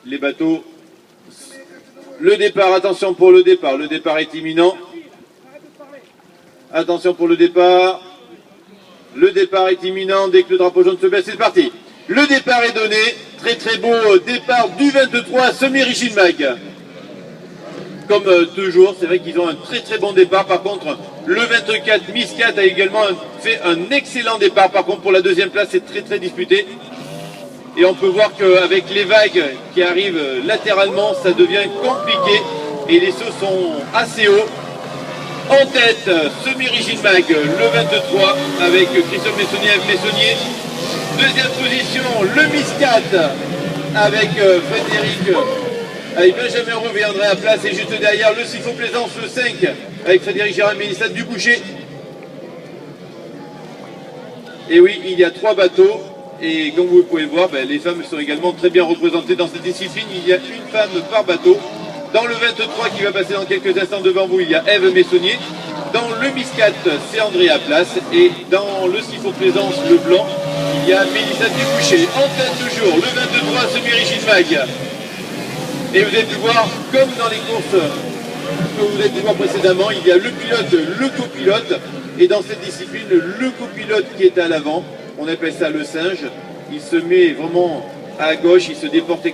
les bateaux. Le départ, attention pour le départ est imminent. Attention pour le départ est imminent dès que le drapeau jaune se baisse, c'est parti. Le départ est donné, très beau départ du 23 semi-rigid mag. Comme toujours, c'est vrai qu'ils ont un très bon départ. Par contre, le 24 Miscat a également fait un excellent départ. Par contre, pour la deuxième place, c'est très disputé. Et on peut voir qu'avec les vagues qui arrivent latéralement, ça devient compliqué. Et les sauts sont assez hauts. En tête, semi-rigid mag, le 23, avec Christophe Messonnier. Deuxième position, le Miscat, avec Frédéric, avec Benjamin Roux et André à place. Et juste derrière, le Sifo Plaisance, le 5, avec Frédéric Gérard et Mélissa Duboucher. Et oui, il y a 3 bateaux. Et comme vous pouvez le voir, les femmes sont également très bien représentées dans cette discipline. Il y a une femme par bateau. Dans le 23 qui va passer dans quelques instants devant vous, il y a Ève Messonnier. Dans le Miscat, c'est André à place. Et dans le Sifo Plaisance, le blanc, il y a Mélissa Duboucher. En tête toujours, le 23 semi-rigid mag. Et vous avez pu voir, comme dans les courses que vous avez pu voir précédemment, il y a le pilote, le copilote. Et dans cette discipline, le copilote qui est à l'avant, on appelle ça le singe. Il se met vraiment à gauche, il se déporte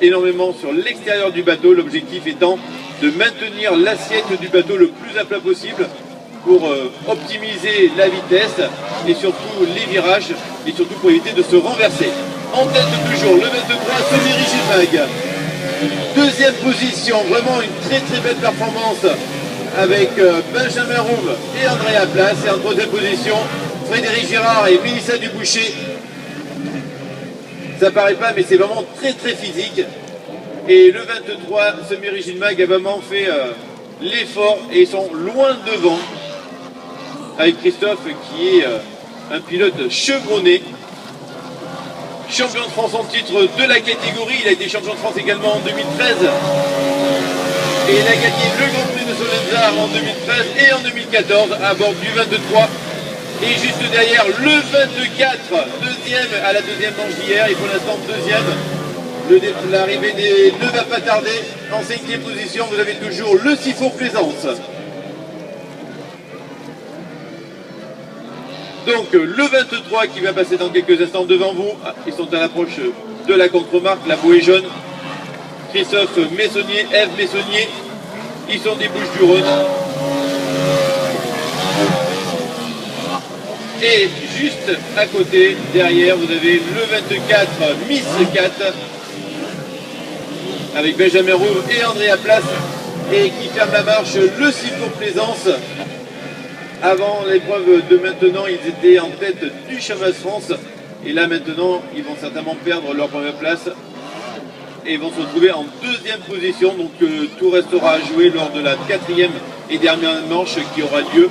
énormément sur l'extérieur du bateau. L'objectif étant de maintenir l'assiette du bateau le plus à plat possible pour optimiser la vitesse et surtout les virages et surtout pour éviter de se renverser. En tête toujours, le 23 semi-rigid mag. Deuxième position, vraiment une très belle performance avec Benjamin Rouve et André à place. Et en troisième position, Frédéric Girard et Mélissa Duboucher. Ça paraît pas, mais c'est vraiment très physique. Et le 23 semi-rigid mag a vraiment fait l'effort et ils sont loin devant avec Christophe qui est un pilote chevronné. Champion de France en titre de la catégorie, il a été champion de France également en 2013. Et il a gagné le Grand Prix de Solenzar en 2013 et en 2014 à bord du 23. Et juste derrière le 24, deuxième à la deuxième manche d'hier, et pour l'instant deuxième. L'arrivée ne va pas tarder. En 5e position, vous avez toujours le Sifo Plaisance. Donc le 23 qui va passer dans quelques instants devant vous. Ils sont à l'approche de la contre-marque, la bouée jaune. Christophe Messonnier, Ève Messonnier. Ils sont des Bouches-du-Rhône. Et juste à côté, derrière, vous avez le 24 Miss 4 avec Benjamin Roux et André à place et qui ferme la marche, le Sifo Plaisance. Avant l'épreuve de maintenant, ils étaient en tête du championnat de France. Et là maintenant, ils vont certainement perdre leur première place. Et vont se retrouver en deuxième position. Donc tout restera à jouer lors de la 4e et dernière manche qui aura lieu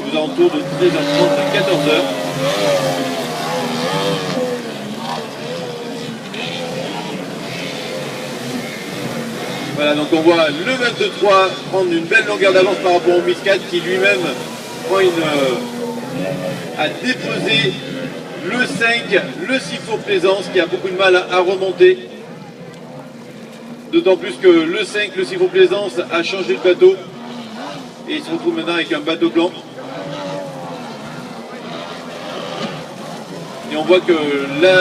aux alentours de 13h30 à 14h. Voilà, donc on voit le 23 prendre une belle longueur d'avance par rapport au Miscat qui lui-même a déposé le 5, le Sifo Plaisance qui a beaucoup de mal à remonter. D'autant plus que le 5, le Sifo Plaisance, a changé de bateau et il se retrouve maintenant avec un bateau blanc. Et on voit que la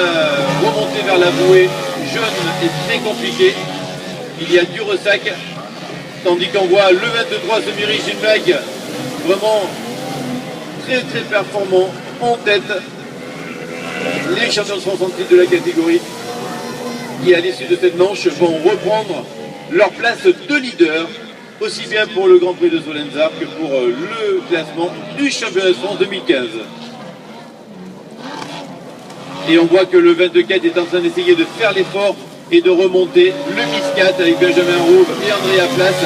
remontée vers la bouée jaune est très compliquée. Il y a du ressac, tandis qu'on voit le 23 semi-rigid mag vraiment très performant en tête. Les champions de France en titre de la catégorie qui à l'issue de cette manche vont reprendre leur place de leader aussi bien pour le Grand Prix de Solenzar que pour le classement du championnat de France 2015. Et on voit que le 24 est en train d'essayer de faire l'effort et de remonter le Miscat avec Benjamin Rouve et André à place.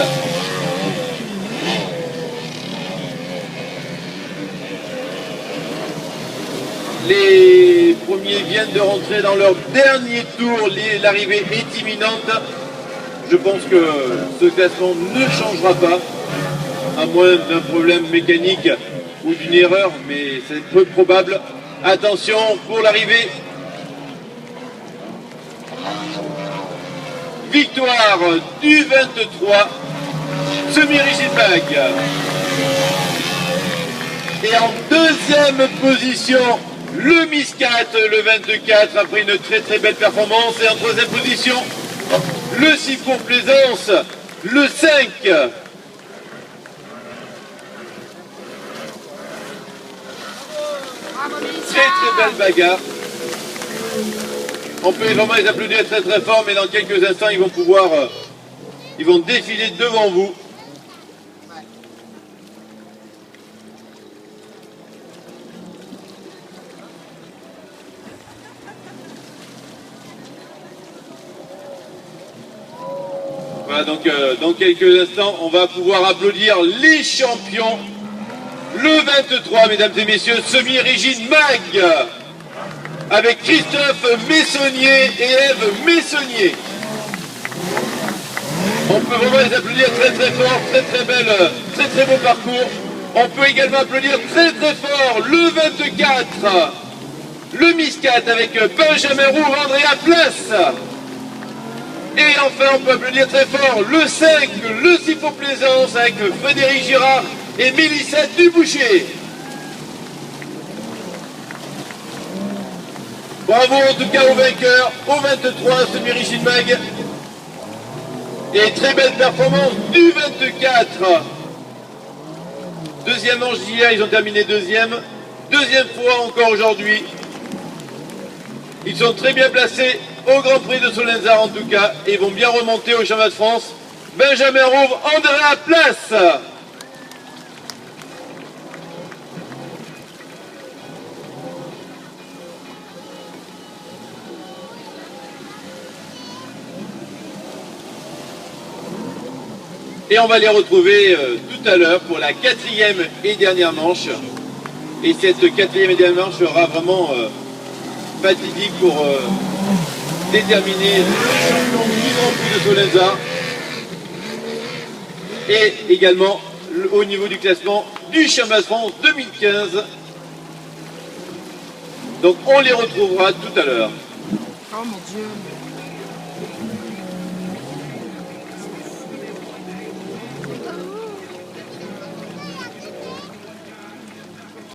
Les premiers viennent de rentrer dans leur dernier tour, l'arrivée est imminente. Je pense que ce classement ne changera pas, à moins d'un problème mécanique ou d'une erreur, mais c'est peu probable. Attention pour l'arrivée. victoire du 23, semi-rigid mag. Et en deuxième position, le Miscat, le 24, après une très belle performance. Et en troisième position, le Sifour Plaisance, le 5. Très belle bagarre. On peut vraiment les applaudir très fort, mais dans quelques instants, ils vont pouvoir, ils vont défiler devant vous. Voilà, donc dans quelques instants, on va pouvoir applaudir les champions. Le 23, mesdames et messieurs, semi-rigide mag, avec Christophe Messonnier et Ève Messonnier. On peut vraiment les applaudir très fort, très belle, très beau parcours. On peut également applaudir très fort le 24, le Miscat avec Benjamin Roux, Andrea Place. Et enfin, on peut applaudir très fort le 5, le Sifour Plaisance avec Frédéric Girard et Mélissa Duboucher. Bravo en tout cas aux vainqueurs, au 23 semi-rigid mag. Et très belle performance du 24. Deuxième manche d'hier, ils ont terminé deuxième. Deuxième fois encore aujourd'hui. Ils sont très bien placés au Grand Prix de Solenzar en tout cas. Et vont bien remonter au Championnat de France. Benjamin Rouve, Andrea Place. Et on va les retrouver tout à l'heure pour la quatrième et dernière manche. Et cette quatrième et dernière manche sera vraiment fatidique pour déterminer le champion du Grand Prix de Solenzar. Et également au niveau du classement du Championnat de France 2015. Donc on les retrouvera tout à l'heure. Oh mon Dieu.